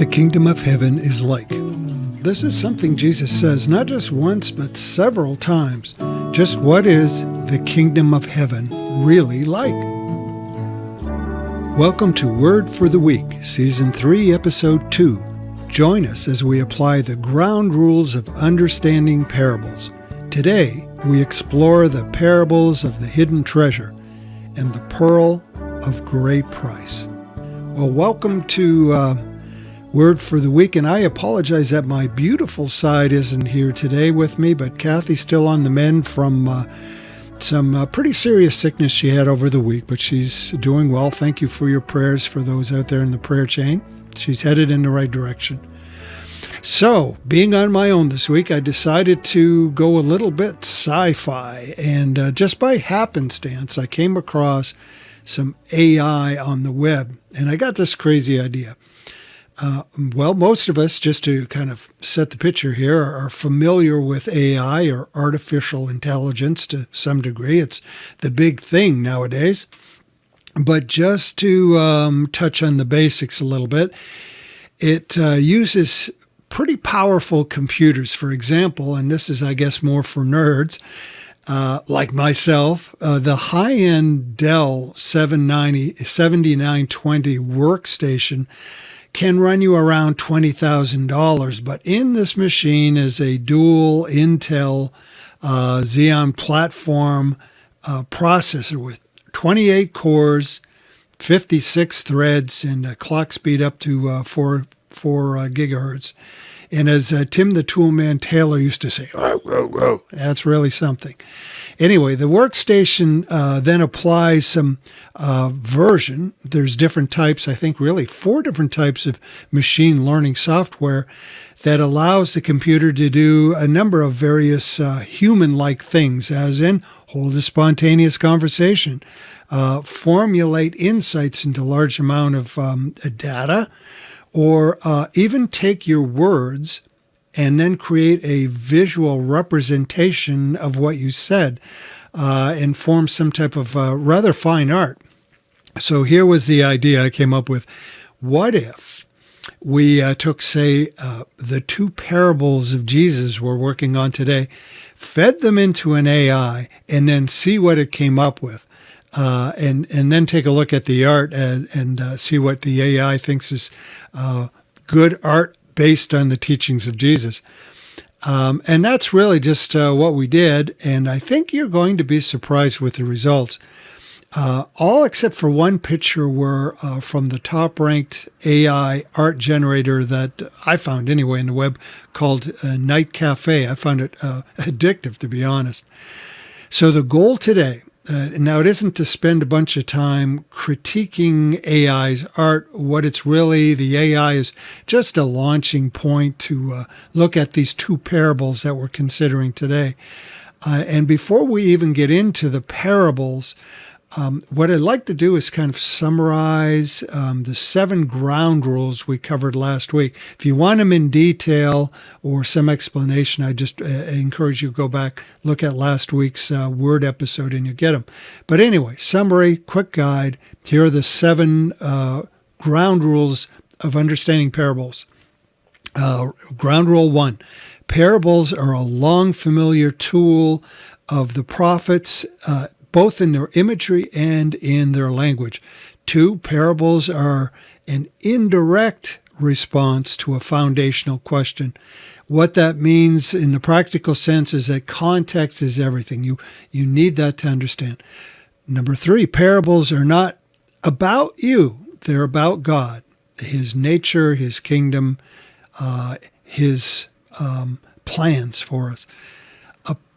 The kingdom of heaven is like. This is something Jesus says not just once, but several times. Just what is the kingdom of heaven really like? Welcome to Word for the Week, Season 3, Episode 2. Join us as we apply the ground rules of understanding parables. Today, we explore the parables of the hidden treasure and the pearl of great price. Well, welcome to Word for the Week, and I apologize that my beautiful side isn't here today with me, but Kathy's still on the mend from some pretty serious sickness she had over the week, but she's doing well. Thank you for your prayers for those out there in the prayer chain. She's headed in the right direction. So, being on my own this week, I decided to go a little bit sci-fi, and just by happenstance, I came across some AI on the web, and I got this crazy idea. Well, most of us, just to kind of set the picture here, are familiar with AI or artificial intelligence to some degree. It's the big thing nowadays. But just to touch on the basics a little bit, it uses pretty powerful computers, for example, and this is, I guess, more for nerds, like myself, the high-end Dell 7920 workstation can run you around $20,000, but in this machine is a dual Intel Xeon platform processor with 28 cores, 56 threads, and a clock speed up to 4 gigahertz. And as Tim the Toolman Taylor used to say, that's really something. Anyway, the workstation then applies some version. There's different types, I think really 4 different types of machine learning software that allows the computer to do a number of various human-like things, as in hold a spontaneous conversation, formulate insights into large amount of data, or even take your words and then create a visual representation of what you said and form some type of rather fine art. So here was the idea I came up with. What if we took, say, the 2 parables of Jesus we're working on today, fed them into an AI, and then see what it came up with? And then take a look at the art and see what the AI thinks is good art based on the teachings of Jesus. And that's really just what we did, and I think you're going to be surprised with the results. All except for one picture were from the top-ranked AI art generator that I found anyway in the web called Night Cafe. I found it addictive, to be honest. So the goal today, now, it isn't to spend a bunch of time critiquing AI's art. What it's really, the AI is just a launching point to look at these 2 parables that we're considering today. And before we even get into the parables, what I'd like to do is kind of summarize the 7 ground rules we covered last week. If you want them in detail or some explanation, I just encourage you to go back, look at last week's Word episode, and you get them. But anyway, summary, quick guide. Here are the 7 ground rules of understanding parables. Ground rule 1. Parables are a long familiar tool of the prophets, both in their imagery and in their language. 2, parables are an indirect response to a foundational question. What that means in the practical sense is that context is everything. You need that to understand. Number 3, parables are not about you. They're about God, His nature, His kingdom, His plans for us.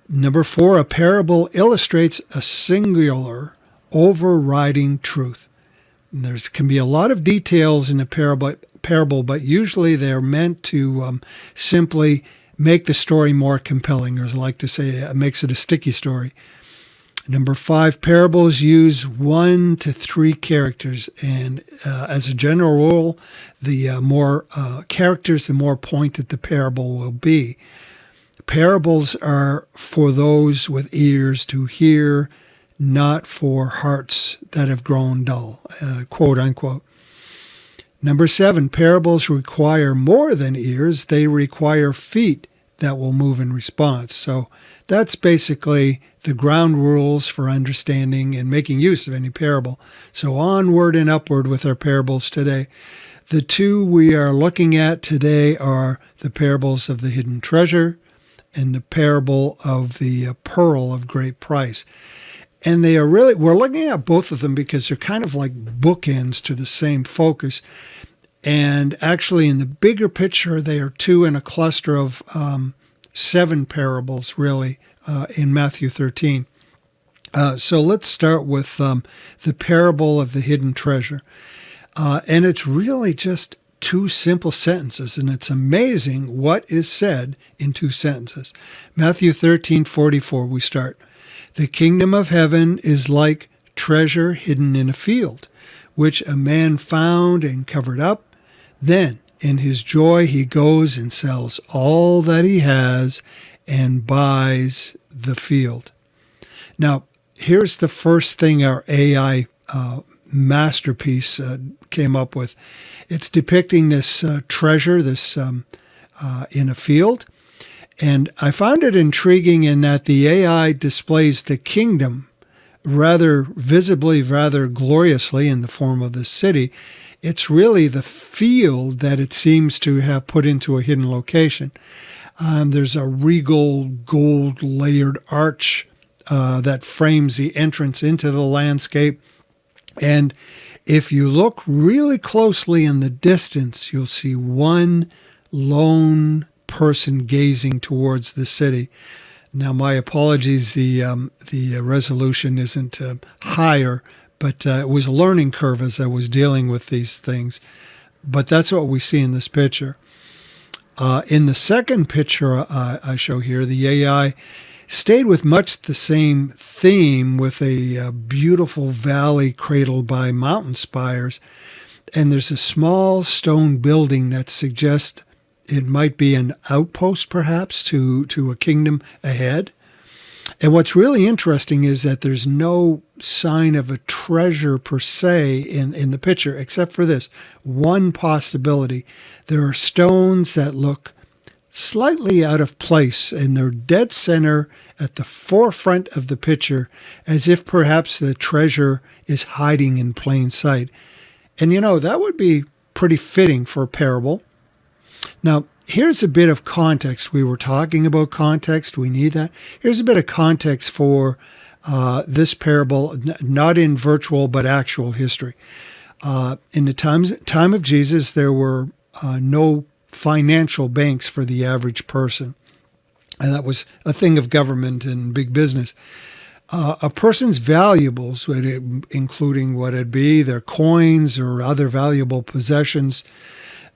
Number 4, a parable illustrates a singular, overriding truth. There can be a lot of details in a parable, but usually they're meant to simply make the story more compelling, or as I like to say, it makes it a sticky story. Number 5, parables use 1 to 3 characters, and as a general rule, the more characters, the more pointed the parable will be. Parables are for those with ears to hear, not for hearts that have grown dull, quote unquote. Number 7, parables require more than ears. They require feet that will move in response. So that's basically the ground rules for understanding and making use of any parable. So onward and upward with our parables today. The two we are looking at today are the parables of the hidden treasure and the parable of the pearl of great price. And they are really, we're looking at both of them because they're kind of like bookends to the same focus. And actually, in the bigger picture, they are two in a cluster of 7 parables, really, in Matthew 13. So let's start with the parable of the hidden treasure. And it's really just 2 simple sentences, and it's amazing what is said in 2 sentences. Matthew 13:44, we start. The kingdom of heaven is like treasure hidden in a field, which a man found and covered up. Then, in his joy, he goes and sells all that he has and buys the field. Now, here's the first thing our AI masterpiece came up with. It's depicting this treasure, this in a field. And I found it intriguing in that the AI displays the kingdom rather visibly, rather gloriously in the form of the city. It's really the field that it seems to have put into a hidden location. There's a regal gold-layered arch that frames the entrance into the landscape. And if you look really closely in the distance, you'll see one lone person gazing towards the city. Now, my apologies, the resolution isn't higher, but it was a learning curve as I was dealing with these things. But that's what we see in this picture. In the second picture I show here, the AI stayed with much the same theme, with a beautiful valley cradled by mountain spires. And there's a small stone building that suggests it might be an outpost, perhaps, to a kingdom ahead. And what's really interesting is that there's no sign of a treasure per se in the picture, except for this one possibility. There are stones that look slightly out of place, and they're dead center at the forefront of the picture, as if perhaps the treasure is hiding in plain sight. And that would be pretty fitting for a parable. Now, here's a bit of context. We were talking about context. We need that. Here's a bit of context for this parable, not in virtual but actual history. In the time of Jesus, there were no financial banks for the average person. And that was a thing of government and big business. A person's valuables, including what it'd be, their coins or other valuable possessions,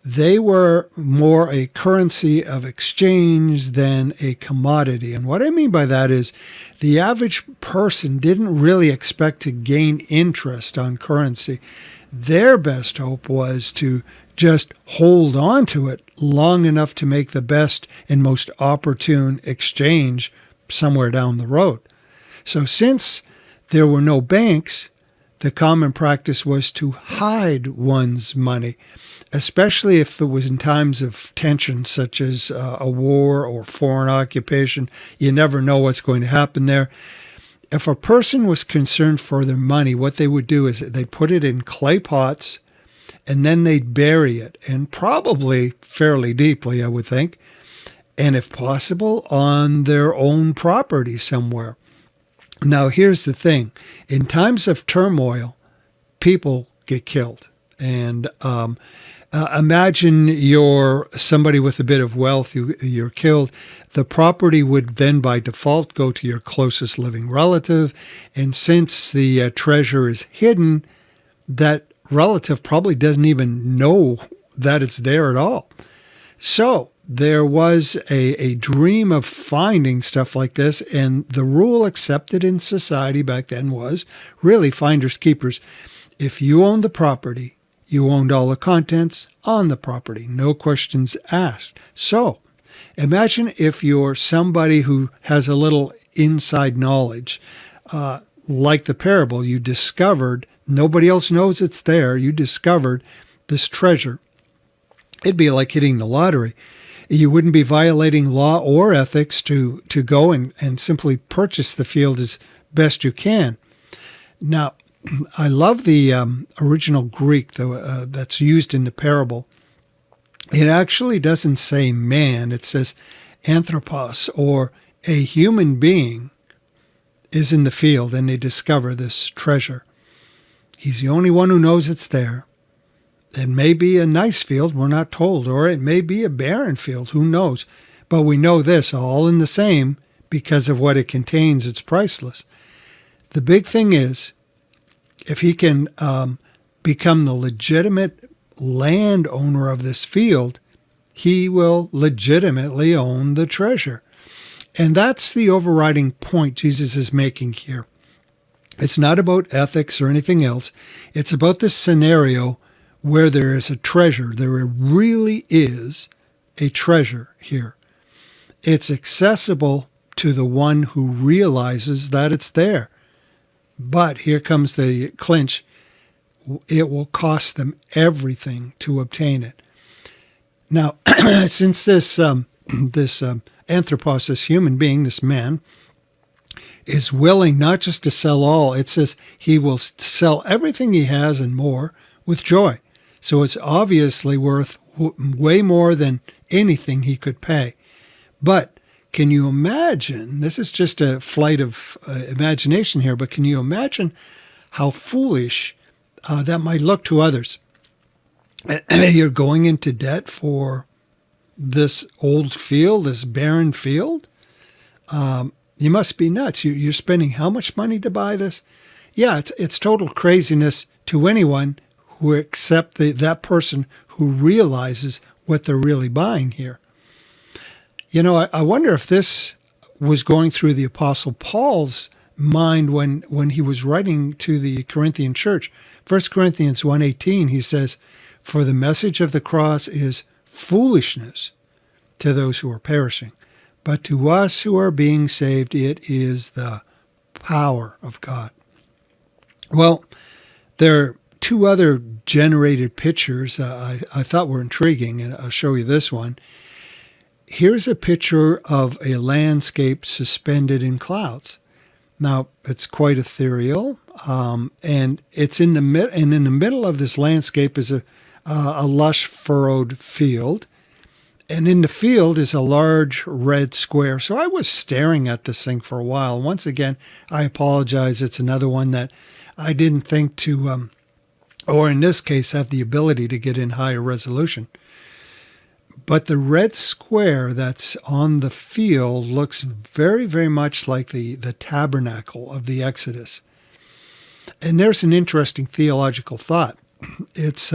they were more a currency of exchange than a commodity. And what I mean by that is the average person didn't really expect to gain interest on currency. Their best hope was to just hold on to it long enough to make the best and most opportune exchange somewhere down the road. So since there were no banks, the common practice was to hide one's money, especially if it was in times of tension, such as a war or foreign occupation. You never know what's going to happen there. If a person was concerned for their money, what they would do is they'd put it in clay pots, and then they'd bury it, and probably fairly deeply, I would think, and if possible, on their own property somewhere. Now, here's the thing. In times of turmoil, people get killed. And imagine you're somebody with a bit of wealth, you're killed. The property would then by default go to your closest living relative. And since the treasure is hidden, that relative probably doesn't even know that it's there at all. So there was a dream of finding stuff like this, and the rule accepted in society back then was really finders keepers. If you owned the property, you owned all the contents on the property, no questions asked. So imagine if you're somebody who has a little inside knowledge, like the parable. You discovered, nobody else knows it's there, you discovered this treasure, it'd be like hitting the lottery. You wouldn't be violating law or ethics to go and simply purchase the field as best you can. Now, I love the original Greek that's used in the parable. It actually doesn't say man. It says anthropos, or a human being is in the field and they discover this treasure. He's the only one who knows it's there. It may be a nice field, we're not told, or it may be a barren field, who knows? But we know this, all in the same, because of what it contains, it's priceless. The big thing is, if he can become the legitimate landowner of this field, he will legitimately own the treasure. And that's the overriding point Jesus is making here. It's not about ethics or anything else. It's about this scenario where there is a treasure. There really is a treasure here. It's accessible to the one who realizes that it's there. But here comes the clinch. It will cost them everything to obtain it. Now, since this anthropos, this human being, this man, is willing not just to sell all, it says he will sell everything he has and more with joy. So it's obviously worth way more than anything he could pay. But can you imagine, this is just a flight of imagination here, but can you imagine how foolish that might look to others? You're going into debt for this old field, this barren field? You must be nuts. You're spending how much money to buy this? Yeah, it's total craziness to anyone who except that person who realizes what they're really buying here. You know, I wonder if this was going through the Apostle Paul's mind when he was writing to the Corinthian church. 1 Corinthians 1:18, he says, "For the message of the cross is foolishness to those who are perishing, but to us who are being saved, it is the power of God." Well, there are two other generated pictures I thought were intriguing, and I'll show you this one. Here's a picture of a landscape suspended in clouds. Now, it's quite ethereal, and it's in the middle of this landscape is a lush furrowed field, and in the field is a large red square. So I was staring at this thing for a while. Once again, I apologize. It's another one that I didn't think to, or in this case, have the ability to get in higher resolution. But the red square that's on the field looks very, very much like the tabernacle of the Exodus. And there's an interesting theological thought. It's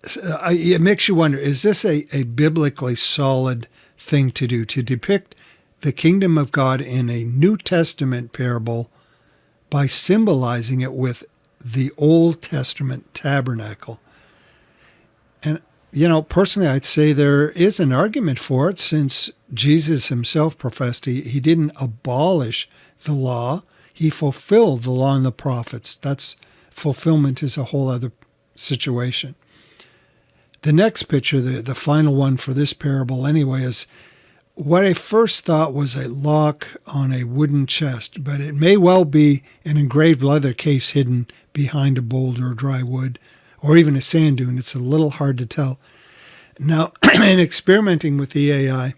it makes you wonder, is this a biblically solid thing to do, to depict the kingdom of God in a New Testament parable by symbolizing it with the Old Testament tabernacle? And, you know, personally, I'd say there is an argument for it, since Jesus himself professed he didn't abolish the law. He fulfilled the law and the prophets. That's fulfillment is a whole other situation. The next picture, the final one for this parable anyway, is what I first thought was a lock on a wooden chest, but it may well be an engraved leather case hidden behind a boulder or dry wood, or even a sand dune. It's a little hard to tell. Now, in experimenting with the AI,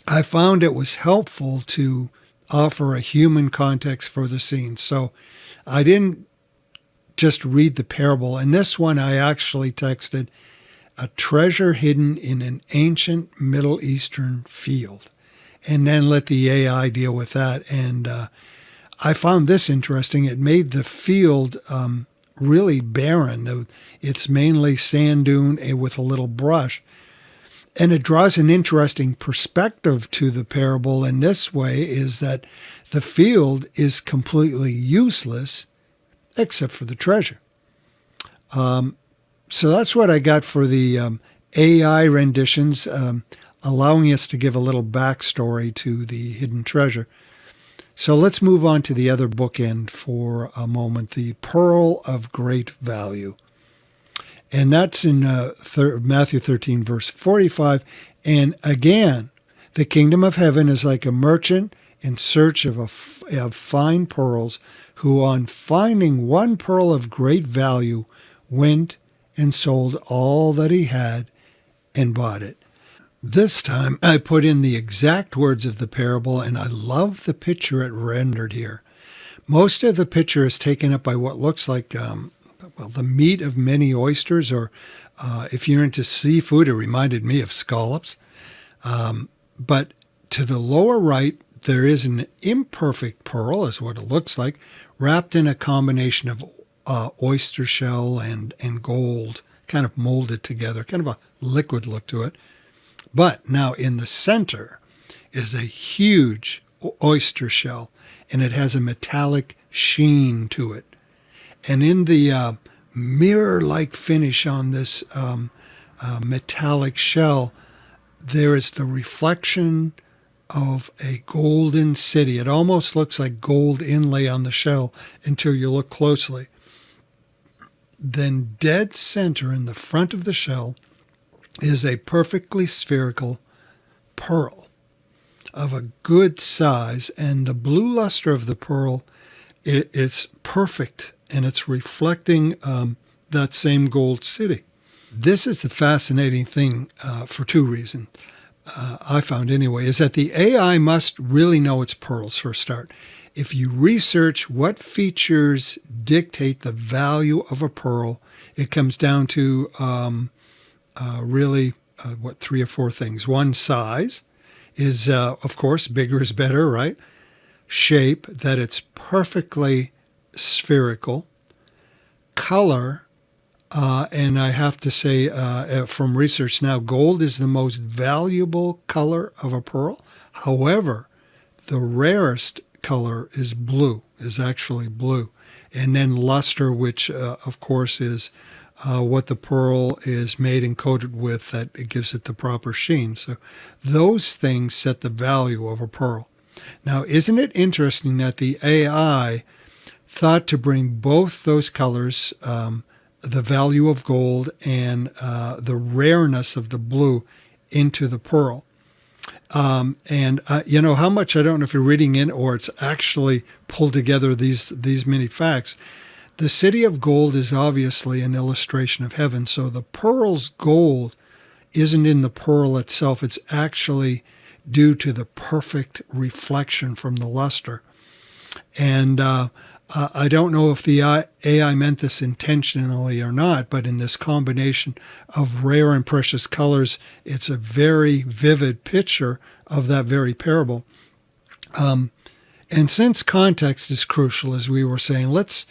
I found it was helpful to offer a human context for the scene. So I didn't just read the parable. In this one, I actually texted, "A treasure hidden in an ancient Middle Eastern field," and then let the AI deal with that. And I found this interesting. It made the field really barren. It's mainly sand dune with a little brush. And it draws an interesting perspective to the parable in this way, is that the field is completely useless except for the treasure. So that's what I got for the AI renditions, allowing us to give a little backstory to the hidden treasure. So let's move on to the other bookend for a moment, the pearl of great value. And that's in Matthew 13, verse 45. And again, the kingdom of heaven is like a merchant in search of fine pearls, who on finding one pearl of great value went and sold all that he had and bought it. This time I put in the exact words of the parable, and I love the picture it rendered here. Most of the picture is taken up by what looks like the meat of many oysters, or if you're into seafood, it reminded me of scallops. But to the lower right, there is an imperfect pearl, is what it looks like, wrapped in a combination of oyster shell and gold, kind of molded together, kind of a liquid look to it. But now in the center is a huge oyster shell, and it has a metallic sheen to it. And in the mirror-like finish on this metallic shell, there is the reflection of a golden city. It almost looks like gold inlay on the shell until you look closely. Then dead center in the front of the shell is a perfectly spherical pearl of a good size, and the blue luster of the pearl, it's perfect, and it's reflecting that same gold city. This is the fascinating thing for two reasons. I found anyway, is that the AI must really know its pearls for a start. If you research what features dictate the value of a pearl, it comes down to really, three or four things. One, size is, of course, bigger is better, right? Shape, that it's perfectly spherical. Color, and I have to say from research now, gold is the most valuable color of a pearl. However, the rarest color is blue, is actually blue. And then luster, which of course is what the pearl is made and coated with, that it gives it the proper sheen. So those things set the value of a pearl. Now, isn't it interesting that the AI thought to bring both those colors, the value of gold and the rareness of the blue, into the pearl? You know how much, I don't know if you're reading in or it's actually pulled together these many facts. The city of gold is obviously an illustration of heaven. So the pearl's gold isn't in the pearl itself. It's actually due to the perfect reflection from the luster. And I don't know if the AI meant this intentionally or not, but in this combination of rare and precious colors, it's a very vivid picture of that very parable. And since context is crucial, as we were saying, let's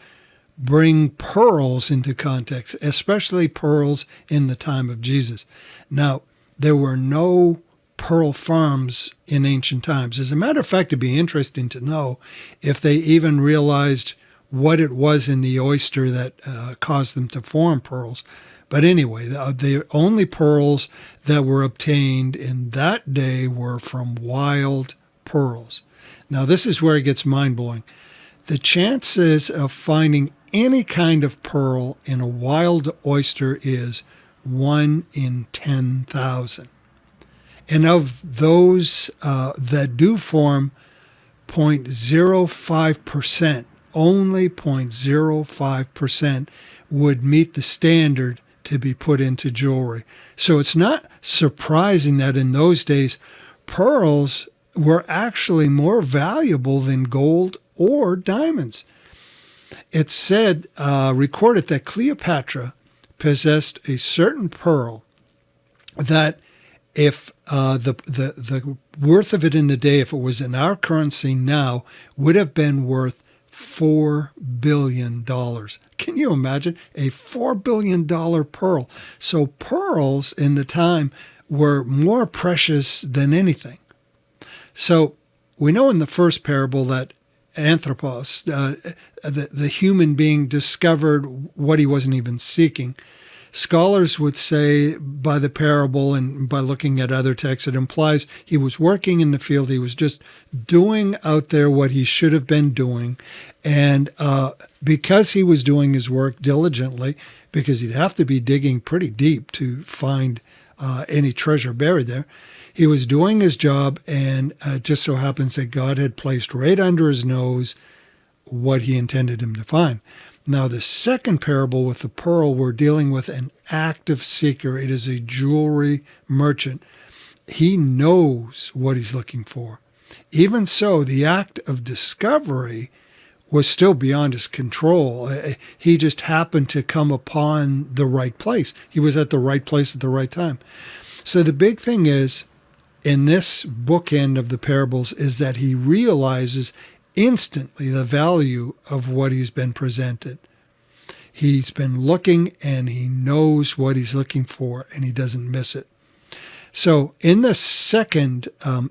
bring pearls into context, especially pearls in the time of Jesus. Now, there were no pearl farms in ancient times. As a matter of fact, it'd be interesting to know if they even realized what it was in the oyster that caused them to form pearls. But anyway, the only pearls that were obtained in that day were from wild pearls. Now, this is where it gets mind-blowing. The chances of finding any kind of pearl in a wild oyster is 1 in 10,000. And of those that do form, 0.05%, only 0.05% would meet the standard to be put into jewelry. So it's not surprising that in those days, pearls were actually more valuable than gold or diamonds. It's said, recorded, that Cleopatra possessed a certain pearl that if the worth of it in the day, if it was in our currency now, would have been worth $4 billion. Can you imagine? A $4 billion pearl. So pearls in the time were more precious than anything. So we know in the first parable that Anthropos, the human being, discovered what he wasn't even seeking. Scholars would say by the parable and by looking at other texts, it implies he was working in the field. He was just doing out there what he should have been doing. And because he was doing his work diligently, because he'd have to be digging pretty deep to find any treasure buried there, he was doing his job, and it just so happens that God had placed right under his nose what he intended him to find. Now, the second parable with the pearl, we're dealing with an active seeker. It is a jewelry merchant. He knows what he's looking for. Even so, the act of discovery was still beyond his control. He just happened to come upon the right place. He was at the right place at the right time. So the big thing is, in this bookend of the parables, is that he realizes instantly the value of what he's been presented. He's been looking and he knows what he's looking for and he doesn't miss it. So in the second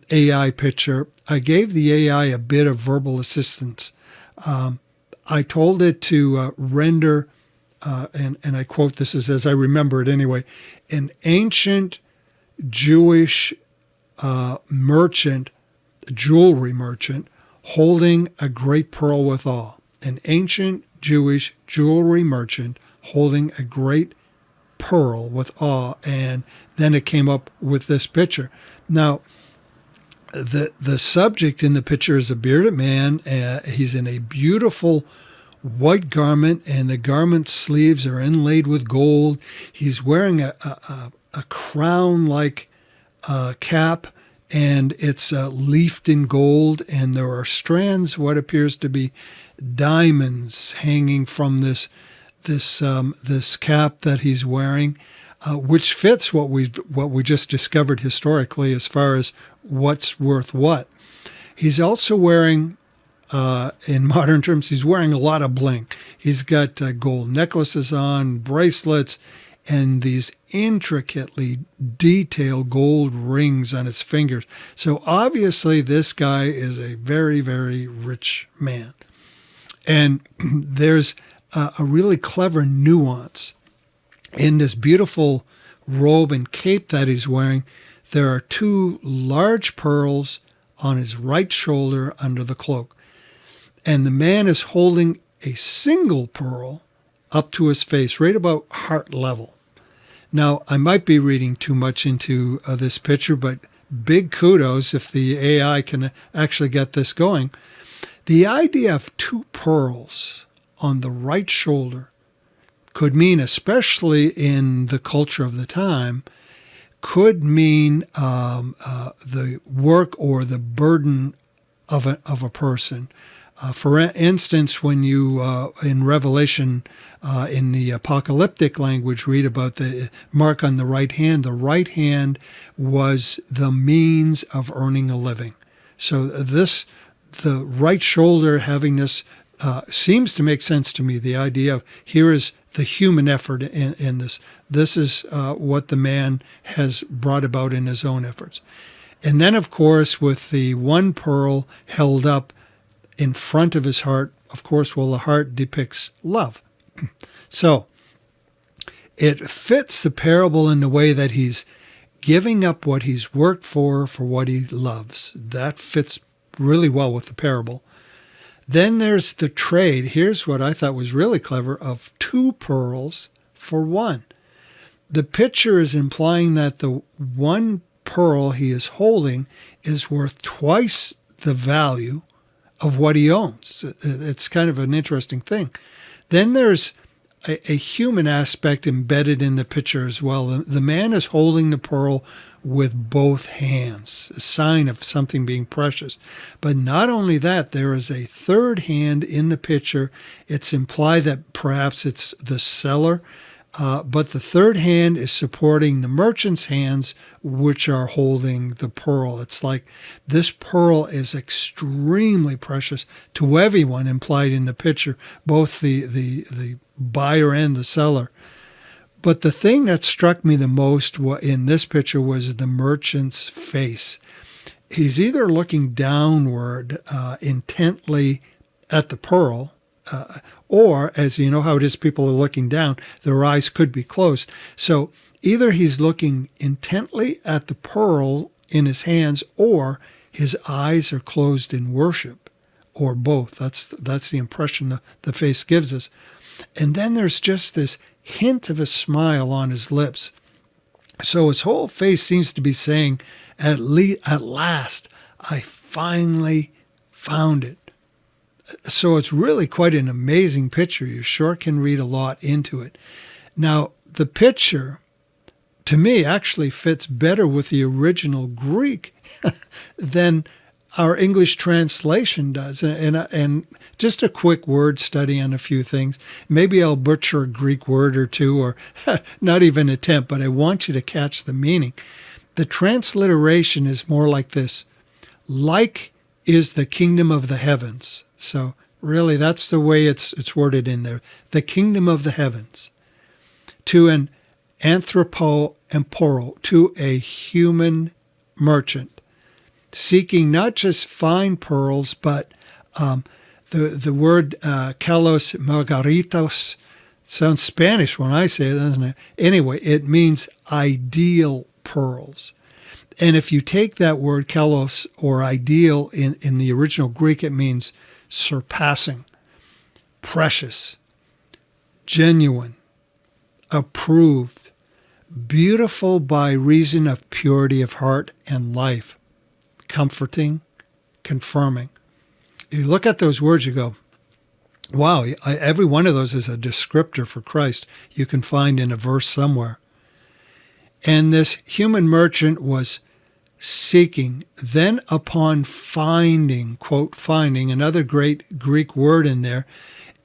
AI picture, I gave the AI a bit of verbal assistance. I told it to render, and I quote this as I remember it anyway, an ancient Jewish merchant, jewelry merchant, holding a great pearl with awe. An ancient Jewish jewelry merchant holding a great pearl with awe. And then it came up with this picture. Now, the subject in the picture is a bearded man. He's in a beautiful white garment, and the garment sleeves are inlaid with gold. He's wearing a crown-like cap, and it's leafed in gold, and there are strands, what appears to be diamonds, hanging from this cap that he's wearing, which fits what we just discovered historically as far as what's worth what. He's also wearing, in modern terms, he's wearing a lot of bling. He's got gold necklaces on, bracelets, and these intricately detailed gold rings on his fingers. So obviously this guy is a very, very rich man. And there's a really clever nuance in this beautiful robe and cape that he's wearing. There are two large pearls on his right shoulder under the cloak. And the man is holding a single pearl up to his face, right about heart level. Now, I might be reading too much into this picture, but big kudos if the AI can actually get this going. The idea of two pearls on the right shoulder could mean, especially in the culture of the time, could mean the work or the burden of a person. For instance, when you, in Revelation, in the apocalyptic language, read about the mark on the right hand was the means of earning a living. So the right shoulder having this, seems to make sense to me. The idea of here is the human effort in this. This is what the man has brought about in his own efforts. And then, of course, with the one pearl held up in front of his heart, of course, well, the heart depicts love. So it fits the parable in the way that he's giving up what he's worked for what he loves. That fits really well with the parable. Then there's the trade. Here's what I thought was really clever, of two pearls for one. The picture is implying that the one pearl he is holding is worth twice the value of what he owns. It's kind of an interesting thing. Then there's a human aspect embedded in the picture as well. The man is holding the pearl with both hands, a sign of something being precious. But not only that, there is a third hand in the picture. It's implied that perhaps it's the seller, but the third hand is supporting the merchant's hands, which are holding the pearl. It's like this pearl is extremely precious to everyone implied in the picture, both the buyer and the seller. But the thing that struck me the most in this picture was the merchant's face. He's either looking downward intently at the pearl, Or, as you know how it is, people are looking down, their eyes could be closed. So either he's looking intently at the pearl in his hands, or his eyes are closed in worship, or both. That's the impression the face gives us. And then there's just this hint of a smile on his lips. So his whole face seems to be saying, at last, I finally found it. So it's really quite an amazing picture. You sure can read a lot into it. Now, the picture, to me, actually fits better with the original Greek than our English translation does. And just a quick word study on a few things. Maybe I'll butcher a Greek word or two, or not even attempt, but I want you to catch the meaning. The transliteration is more like this: like is the kingdom of the heavens. So really, that's the way it's worded in there. The kingdom of the heavens. To an anthropoporo, to a human merchant, seeking not just fine pearls, but the word kalos margaritos sounds Spanish when I say it, doesn't it? Anyway, it means ideal pearls. And if you take that word kalos, or ideal, in the original Greek, it means surpassing, precious, genuine, approved, beautiful by reason of purity of heart and life, comforting, confirming. You look at those words, you go, wow, every one of those is a descriptor for Christ you can find in a verse somewhere. And this human merchant was seeking, then upon finding, quote, finding, another great Greek word in there.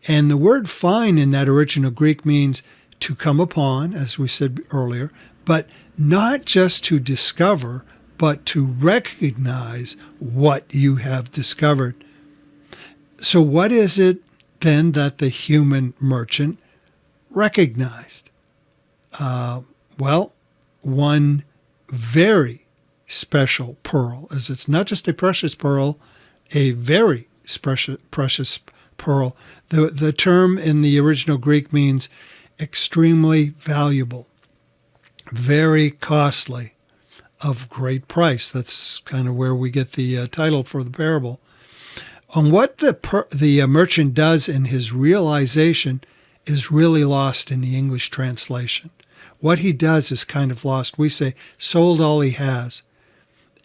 And the word find in that original Greek means to come upon, as we said earlier, but not just to discover, but to recognize what you have discovered. So what is it then that the human merchant recognized? Well, one very special pearl, as it's not just a precious pearl, a very precious pearl. The term in the original Greek means extremely valuable, very costly, of great price. That's kind of where we get the title for the parable. And what the merchant does in his realization is really lost in the English translation. What he does is kind of lost. We say, sold all he has.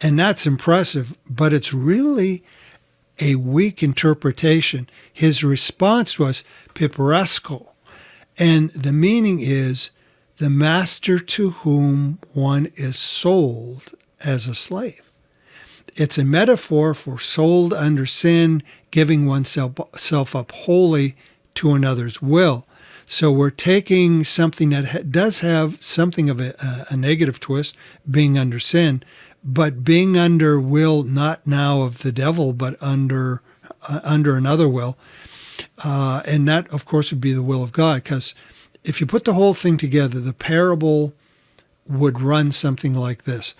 And that's impressive, but it's really a weak interpretation. His response was piparesco, and the meaning is the master to whom one is sold as a slave. It's a metaphor for sold under sin, giving oneself up wholly to another's will. So we're taking something that does have something of a negative twist, being under sin, but being under will, not now of the devil, but under another will. And that, of course, would be the will of God. Because if you put the whole thing together, the parable would run something like this.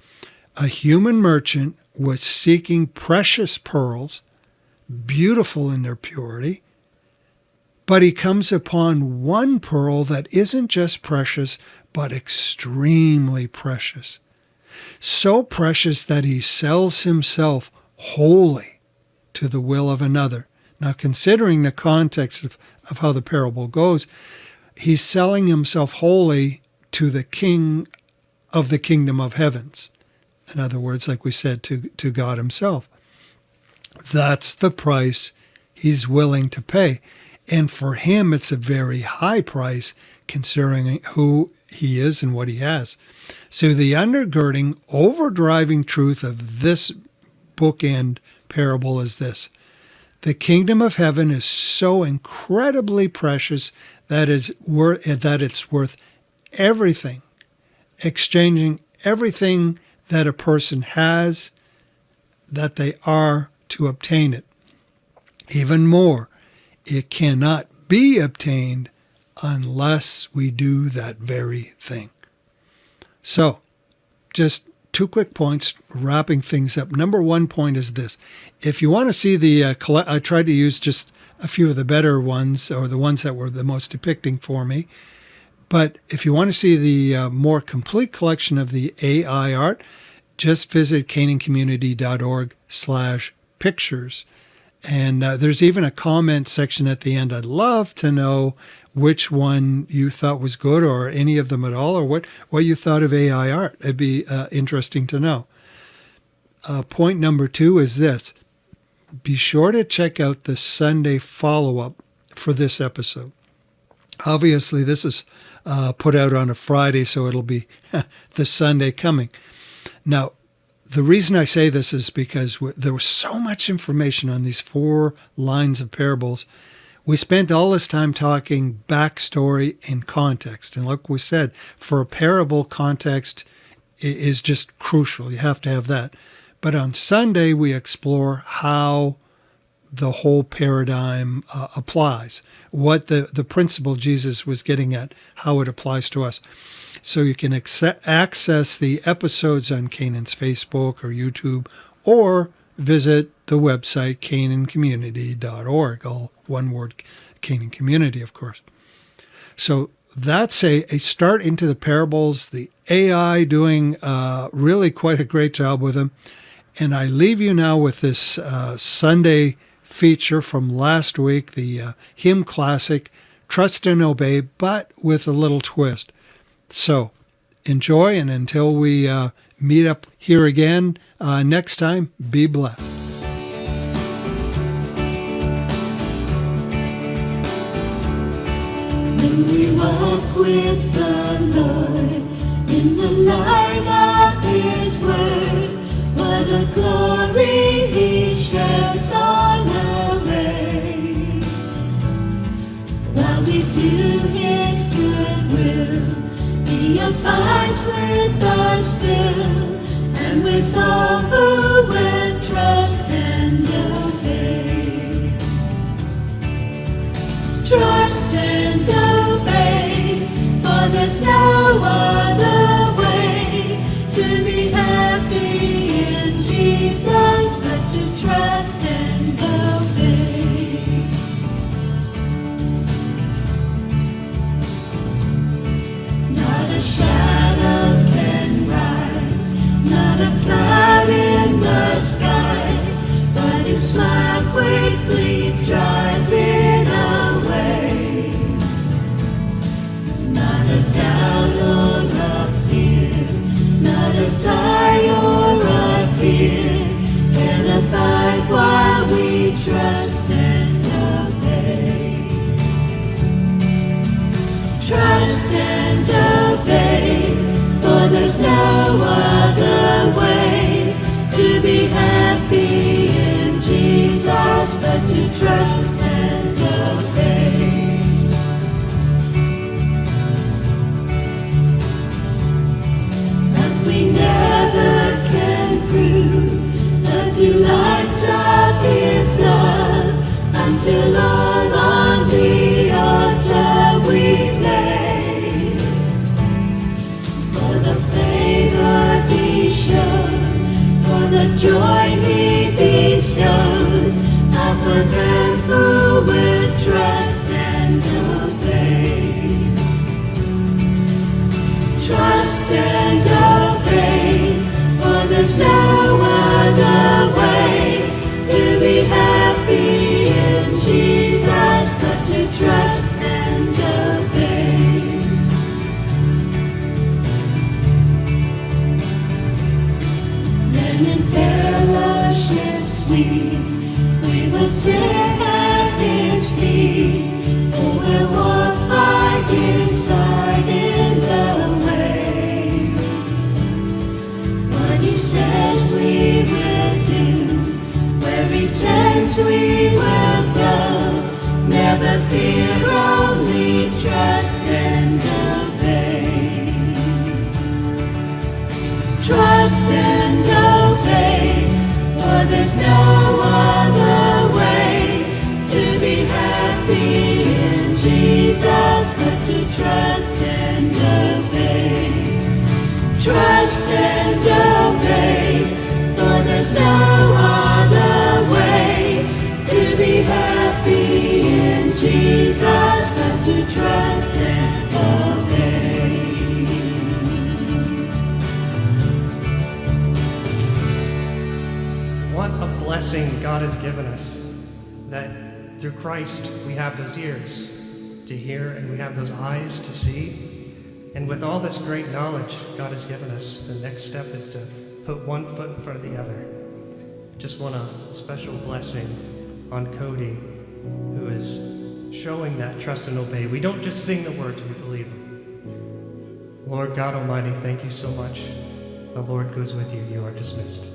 A human merchant was seeking precious pearls, beautiful in their purity, but he comes upon one pearl that isn't just precious, but extremely precious. So precious that he sells himself wholly to the will of another. Now, considering the context of how the parable goes, he's selling himself wholly to the king of the kingdom of heavens. In other words, like we said, to God himself. That's the price he's willing to pay. And for him, it's a very high price considering who he is and what he has. So the undergirding, overdriving truth of this bookend parable is this. The kingdom of heaven is so incredibly precious that it's worth everything, exchanging everything that a person has, that they are, to obtain it. Even more, it cannot be obtained unless we do that very thing. So, just two quick points, wrapping things up. Number one point is this. If you want to see I tried to use just a few of the better ones, or the ones that were the most depicting for me. But if you want to see the more complete collection of the AI art, just visit canancommunity.org/pictures. And there's even a comment section at the end. I'd love to know which one you thought was good, or any of them at all, or what you thought of AI art. It'd be interesting to know. Point number 2 is this. Be sure to check out the Sunday follow-up for this episode. Obviously, this is put out on a Friday, so it'll be the Sunday coming. Now, the reason I say this is because there was so much information on these 4 lines of parables. We spent all this time talking backstory and context. And like we said, for a parable, context is just crucial. You have to have that. But on Sunday, we explore how the whole paradigm applies, what the principle Jesus was getting at, how it applies to us. So you can access the episodes on Canaan's Facebook or YouTube, or visit the website canancommunity.org, all one word, Canaan Community, of course. So that's a start into the parables, the AI doing really quite a great job with them. And I leave you now with this Sunday feature from last week, the hymn classic, Trust and Obey, but with a little twist. So enjoy, and until we meet up here again next time, be blessed. When we walk with the Lord in the light of His Word, what a glory He sheds on our way. While we do His good will, He abides with us still, and with all who will trust and obey. Trust and obey, for there's no other way to be happy in Jesus but to trust and obey. Not a shadow can rise, not a cloud in the skies, but His smile quickly drives it away. Not a doubt or a fear, not a sigh or a tear can abide while we trust and obey. Trust and obey, for there's no other way to be happy in Jesus but to trust and obey. And we never can prove the delights of His love until all on the altar we lay. For the favor He shows, for the joy He bestows, for them who will trust and obey. Trust and obey, for there's no other way to be happy in Jesus but to trust and obey. Then in fellowship sweet we will sit at His feet, or we'll walk by His side in the way. What He says we will do, where He sends we will go. Never fear, only trust and obey. Trust and obey, for there's no other way to be happy in Jesus but to trust and obey. Trust and obey, for there's no other way to be happy blessing God has given us, that through Christ we have those ears to hear and we have those eyes to see. And with all this great knowledge God has given us, the next step is to put one foot in front of the other. Just want a special blessing on Cody, who is showing that trust and obey. We don't just sing the words, we believe them. Lord God Almighty, thank you so much. The Lord goes with you. You are dismissed.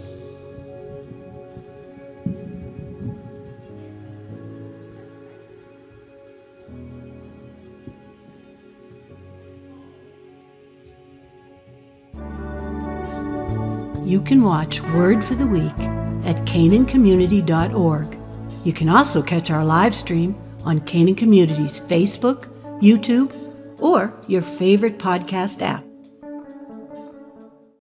You can watch Word for the Week at canancommunity.org. You can also catch our live stream on Canaan Community's Facebook, YouTube, or your favorite podcast app.